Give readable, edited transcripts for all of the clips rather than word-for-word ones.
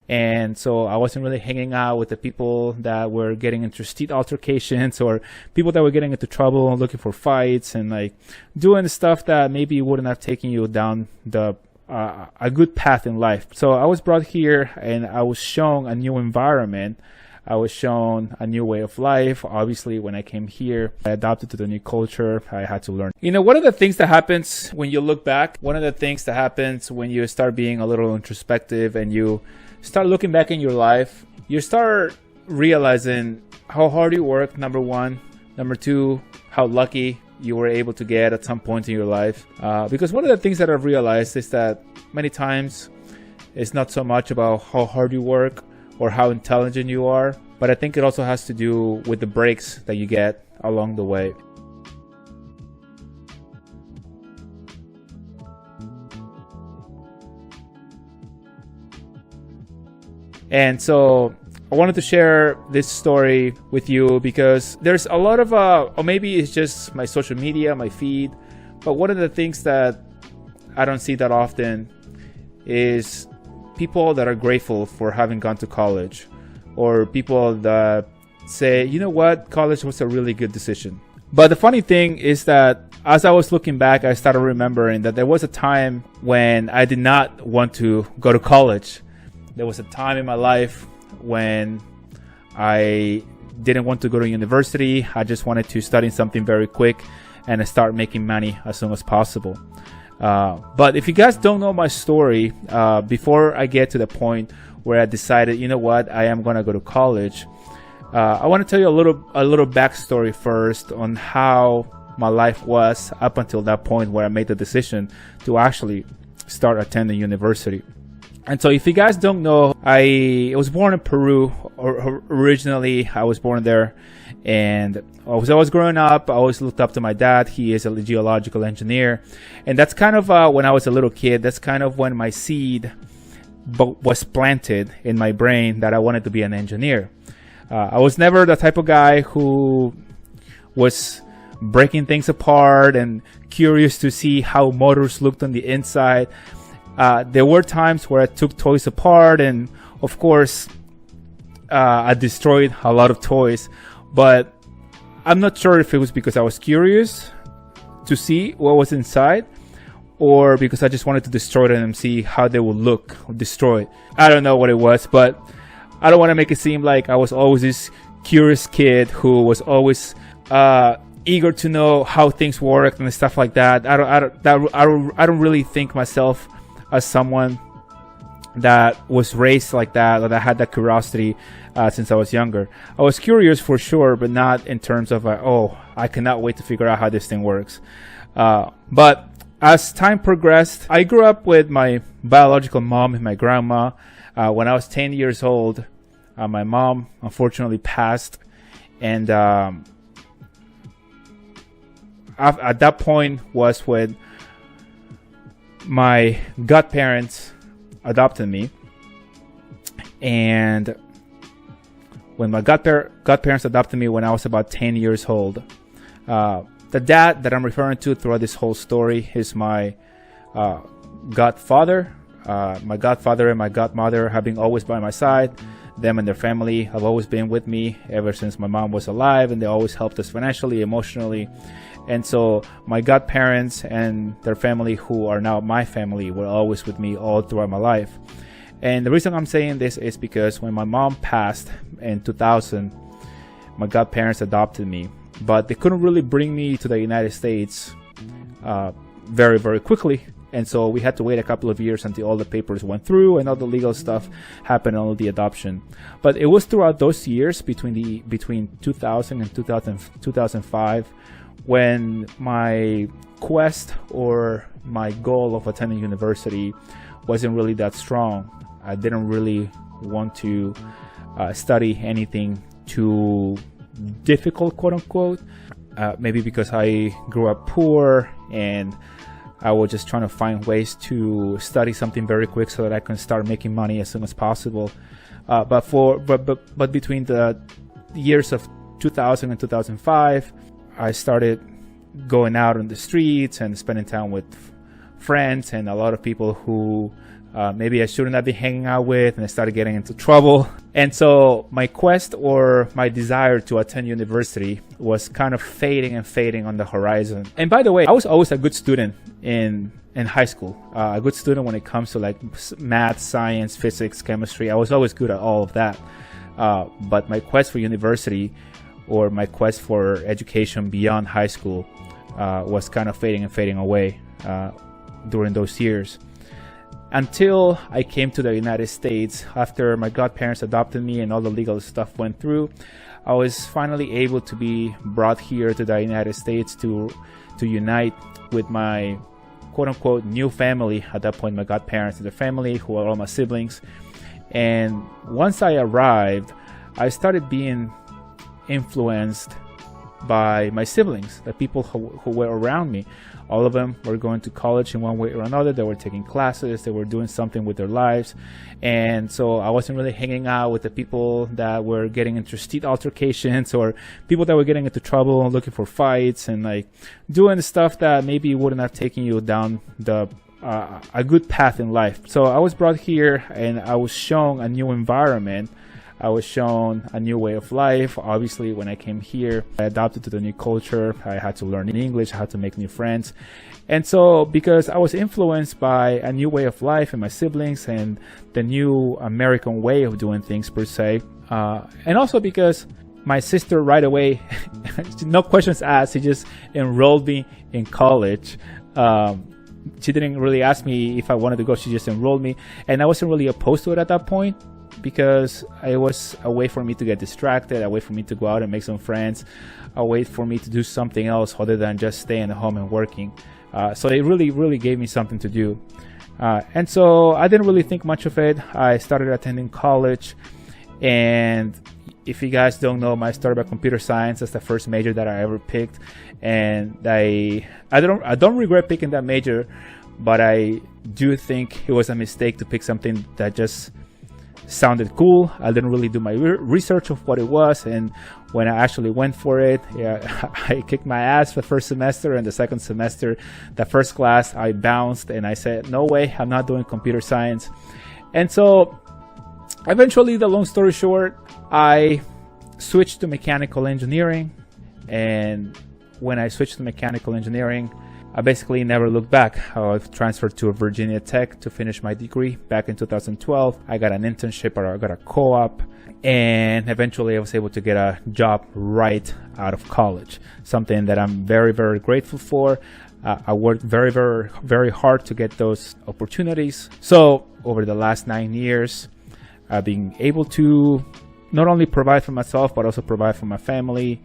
And so I wasn't really hanging out with the people that were getting into street altercations or people that were getting into trouble and looking for fights and like doing the stuff that maybe wouldn't have taken you down the a good path in life. So I was brought here and I was shown a new environment. I was shown a new way of life. Obviously, when I came here, I adapted to the new culture. I had to learn. You know, one of the things that happens when you look back, one of the things that happens when you start being a little introspective and you start looking back in your life, you start realizing how hard you work, number one. Number two, how lucky you were able to get at some point in your life. Because one of the things that I've realized is that many times it's not so much about how hard you work or how intelligent you are, but I think it also has to do with the breaks that you get along the way. And so I wanted to share this story with you because there's a lot of, or maybe it's just my social media, my feed, but one of the things that I don't see that often is people that are grateful for having gone to college, or people that say, you know what, college was a really good decision. But the funny thing is that as I was looking back, I started remembering that there was a time when I did not want to go to college. There was a time in my life when I didn't want to go to university. I just wanted to study something very quick and start making money as soon as possible. But if you guys don't know my story, before I get to the point where I decided, you know what, I am going to go to college, I want to tell you a little backstory first on how my life was up until that point where I made the decision to actually start attending university. And so if you guys don't know, I was born in Peru. Originally, I was born there. And as I was growing up, I always looked up to my dad. He is a geological engineer. And that's kind of when I was a little kid, that's kind of when my seed was planted in my brain that I wanted to be an engineer. I was never the type of guy who was breaking things apart and curious to see how motors looked on the inside. There were times where I took toys apart, and of course, I destroyed a lot of toys. But I'm not sure if it was because I was curious to see what was inside, or because I just wanted to destroy them and see how they would look destroyed. I don't know what it was, but I don't want to make it seem like I was always this curious kid who was always eager to know how things worked and stuff like that. I don't really think myself as someone that was raised like that, or that had that curiosity since I was younger. I was curious for sure, but not in terms of I cannot wait to figure out how this thing works. But as time progressed, I grew up with my biological mom and my grandma. When I was 10 years old, my mom unfortunately passed, and at that point was when my godparents adopted me. And when my godparents adopted me when I was about 10 years old, the dad that I'm referring to throughout this whole story is my godfather. My godfather and my godmother have been always by my side. Them and their family have always been with me ever since my mom was alive, and they always helped us financially, emotionally. And so my godparents and their family, who are now my family, were always with me all throughout my life. And the reason I'm saying this is because when my mom passed in 2000, my godparents adopted me, but they couldn't really bring me to the United States very, very quickly. And so we had to wait a couple of years until all the papers went through and all the legal stuff happened on the adoption. But it was throughout those years between 2000 and 2005 when my quest or my goal of attending university wasn't really that strong. I didn't really want to study anything too difficult, quote unquote. Maybe because I grew up poor and I was just trying to find ways to study something very quick so that I can start making money as soon as possible. But between the years of 2000 and 2005, I started going out on the streets and spending time with friends and a lot of people who maybe I shouldn't have been hanging out with, and I started getting into trouble. And so my quest or my desire to attend university was kind of fading on the horizon. And by the way, I was always a good student in high school, a good student when it comes to like math, science, physics, chemistry. I was always good at all of that. But my quest for university, or my quest for education beyond high school, was kind of fading away during those years. Until I came to the United States, after my godparents adopted me and all the legal stuff went through, I was finally able to be brought here to the United States to unite with my quote-unquote new family. At that point, my godparents and their family, who are all my siblings. And once I arrived, I started being influenced by my siblings, the people who were around me. All of them were going to college in one way or another. They were taking classes, they were doing something with their lives. And so I wasn't really hanging out with the people that were getting into street altercations, or people that were getting into trouble and looking for fights, and like doing stuff that maybe wouldn't have taken you down a good path in life. So I was brought here and I was shown a new environment. I was shown a new way of life. Obviously, when I came here, I adapted to the new culture. I had to learn English, I had to make new friends. And so because I was influenced by a new way of life and my siblings and the new American way of doing things per se, and also because my sister right away, no questions asked, she just enrolled me in college. She didn't really ask me if I wanted to go, she just enrolled me. And I wasn't really opposed to it at that point, because it was a way for me to get distracted, a way for me to go out and make some friends, a way for me to do something else other than just staying at home and working. So it really gave me something to do. And so I didn't really think much of it. I started attending college, and if you guys don't know, I started by computer science. That's the first major that I ever picked, and I don't regret picking that major, but I do think it was a mistake to pick something that just sounded cool. I didn't really do my research of what it was, and when I actually went for it, I kicked my ass the first semester, and the second semester, the first class, I bounced, and I said, no way, I'm not doing computer science. And so eventually, the long story short, I switched to mechanical engineering, and when I switched to mechanical engineering, I basically never looked back. I transferred to Virginia Tech to finish my degree back in 2012. I got an internship, or I got a co-op, and eventually I was able to get a job right out of college, something that I'm very grateful for. I worked very hard to get those opportunities. So over the last 9 years, I've been able to not only provide for myself, but also provide for my family,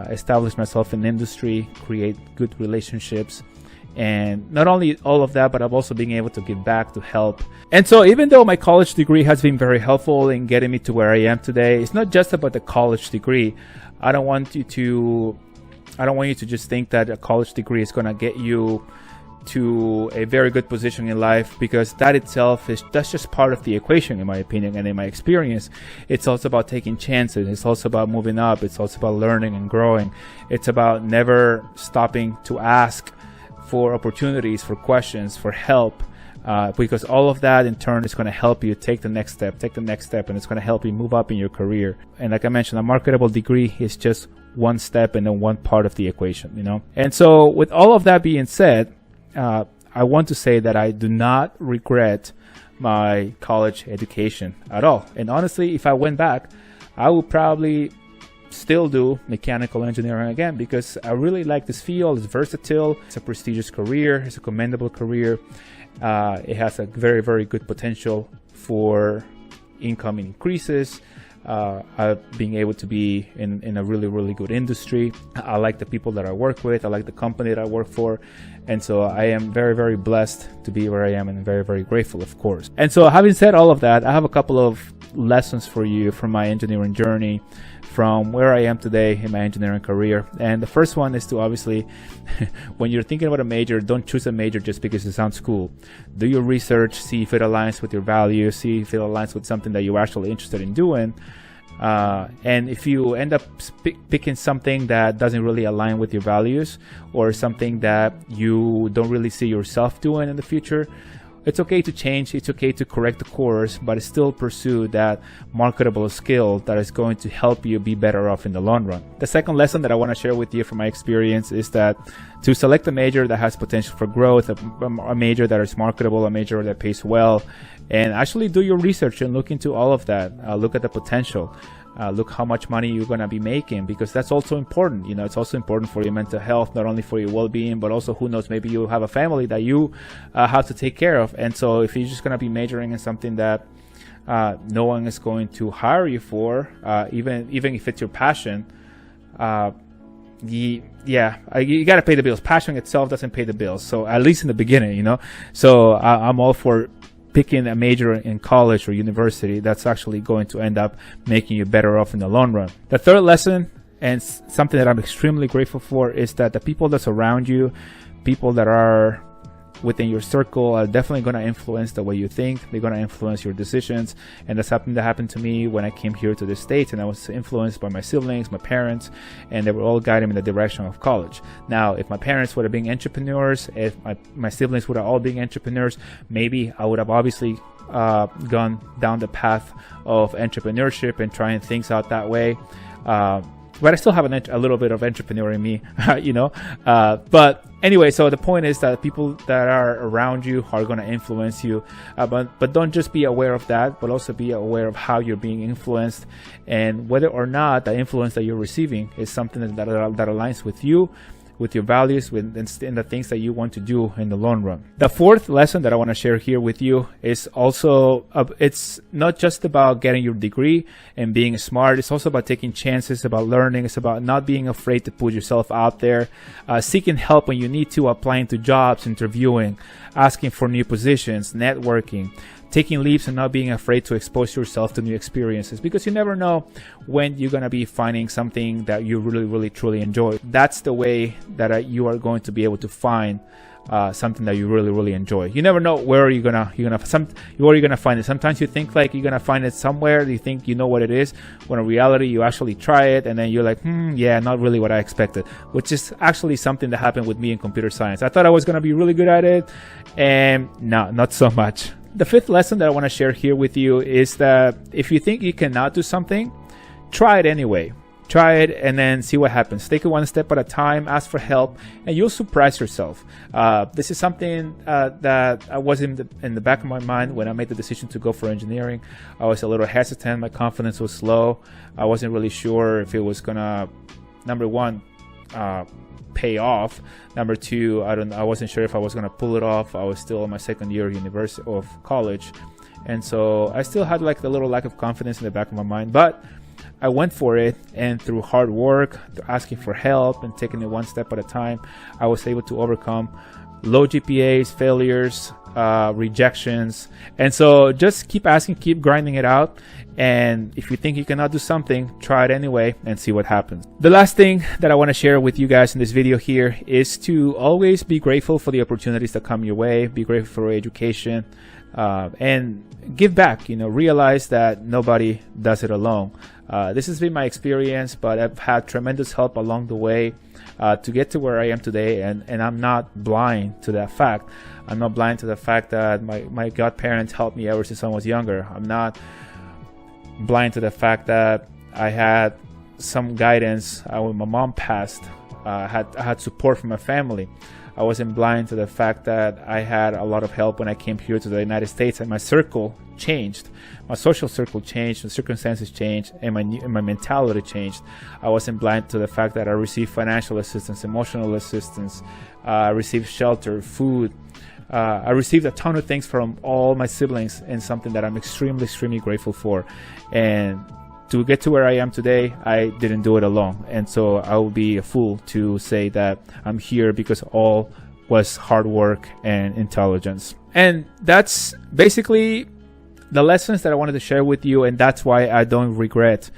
establish myself in the industry, create good relationships, and not only all of that, but I've also been able to give back, to help. And so even though my college degree has been very helpful in getting me to where I am today, it's not just about the college degree. I don't want you to just think that a college degree is going to get you to a very good position in life, because that itself that's just part of the equation, in my opinion and in my experience. It's also about taking chances. It's also about moving up. It's also about learning and growing. It's about never stopping to ask for opportunities, for questions, for help, because all of that in turn is going to help you take the next step, and it's going to help you move up in your career. And like I mentioned, a marketable degree is just one step and then one part of the equation, you know. And so with all of that being said, I want to say that I do not regret my college education at all. And honestly, if I went back, I would probably still do mechanical engineering again, because I really like this field. It's versatile. It's a prestigious career. It's a commendable career. It has a very good potential for income increases. Being able to be in a really good industry. I like the people that I work with. I like the company that I work for. And so I am very blessed to be where I am, and very grateful, of course. And so having said all of that, I have a couple of lessons for you from my engineering journey, from where I am today in my engineering career. And the first one is to obviously, when you're thinking about a major, don't choose a major just because it sounds cool. Do your research, see if it aligns with your values, see if it aligns with something that you're actually interested in doing. And if you end up picking something that doesn't really align with your values, or something that you don't really see yourself doing in the future, it's okay to change, it's okay to correct the course, but still pursue that marketable skill that is going to help you be better off in the long run. The second lesson that I want to share with you from my experience is that to select a major that has potential for growth, a major that is marketable, a major that pays well, and actually do your research and look into all of that. Look at the potential. Look how much money you're going to be making, because that's also important. You know, it's also important for your mental health, not only for your well-being, but also, who knows, maybe you have a family that you have to take care of. And so if you're just going to be majoring in something that no one is going to hire you for, even if it's your passion, you got to pay the bills. Passion itself doesn't pay the bills. So at least in the beginning, you know. So I'm all for picking a major in college or university that's actually going to end up making you better off in the long run. The third lesson, and something that I'm extremely grateful for, is that the people that surround you, people that are within your circle, are definitely going to influence the way you think. They're going to influence your decisions. And that's something that happened to me when I came here to the States, and I was influenced by my siblings, my parents, and they were all guiding me in the direction of college. Now, if my parents would have been entrepreneurs, if my siblings would have all been entrepreneurs, maybe I would have obviously gone down the path of entrepreneurship and trying things out that way. But I still have a little bit of entrepreneur in me, you know. But anyway, so the point is that people that are around you are going to influence you. But don't just be aware of that, but also be aware of how you're being influenced, and whether or not the influence that you're receiving is something that aligns with you, with your values, and the things that you want to do in the long run. The fourth lesson that I want to share here with you is also, it's not just about getting your degree and being smart. It's also about taking chances, about learning. It's about not being afraid to put yourself out there, seeking help when you need to, applying to jobs, interviewing, asking for new positions, networking, taking leaps, and not being afraid to expose yourself to new experiences, because you never know when you're going to be finding something that you really, really, truly enjoy. That's the way that you are going to be able to find something that you really, really enjoy. You never know where you're gonna find it. Sometimes you think like you're gonna find it somewhere, you think you know what it is, when in reality you actually try it and then you're like, yeah, not really what I expected, which is actually something that happened with me in computer science. I thought I was gonna be really good at it, and no, not so much. The fifth lesson that I want to share here with you is that if you think you cannot do something, try it anyway. Try it and then see what happens. Take it one step at a time, ask for help, and you'll surprise yourself. This is something that I was in the back of my mind when I made the decision to go for engineering. I was a little hesitant. My confidence was low. I wasn't really sure if it was gonna, number one, pay off. Number two, I wasn't sure if I was gonna pull it off. I was still in my second year of college, and so I still had like a little lack of confidence in the back of my mind. But I went for it, and through hard work, through asking for help, and taking it one step at a time, I was able to overcome low GPAs, failures, rejections. And so just keep asking, keep grinding it out. And if you think you cannot do something, try it anyway and see what happens. The last thing that I want to share with you guys in this video here is to always be grateful for the opportunities that come your way. Be grateful for your education, and give back. You know, realize that nobody does it alone. This has been my experience, but I've had tremendous help along the way to get to where I am today, and I'm not blind to that fact. I'm not blind to the fact that my godparents helped me ever since I was younger. I'm not blind to the fact that I had some guidance when my mom passed. I had support from my family. I wasn't blind to the fact that I had a lot of help when I came here to the United States, and my circle changed. My social circle changed, the circumstances changed, and my mentality changed. I wasn't blind to the fact that I received financial assistance, emotional assistance, I received shelter, food. I received a ton of things from all my siblings, and something that I'm extremely, extremely grateful for. And to get to where I am today, I didn't do it alone. And so I would be a fool to say that I'm here because all was hard work and intelligence. And that's basically the lessons that I wanted to share with you. And that's why I don't regret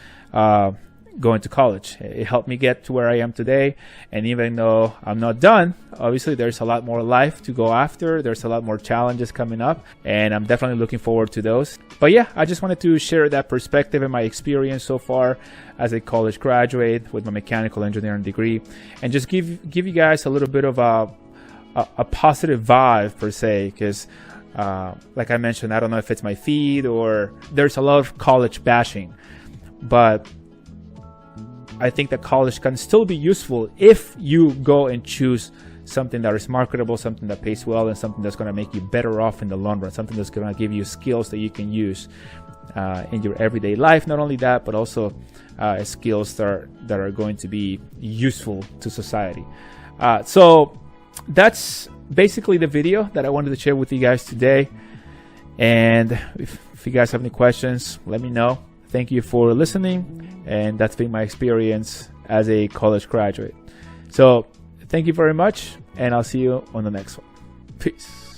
going to college. It helped me get to where I am today. And even though I'm not done, obviously there's a lot more life to go after. There's a lot more challenges coming up, and I'm definitely looking forward to those. But yeah, I just wanted to share that perspective and my experience so far as a college graduate with my mechanical engineering degree, and just give you guys a little bit of a positive vibe per se, because Like I mentioned, I don't know if it's my feed or there's a lot of college bashing, but I think that college can still be useful if you go and choose something that is marketable, something that pays well, and something that's going to make you better off in the long run, something that's going to give you skills that you can use in your everyday life. Not only that, but also skills that are going to be useful to society. So that's basically the video that I wanted to share with you guys today. And if you guys have any questions, let me know. Thank you for listening. And that's been my experience as a college graduate. So thank you very much, and I'll see you on the next one. Peace.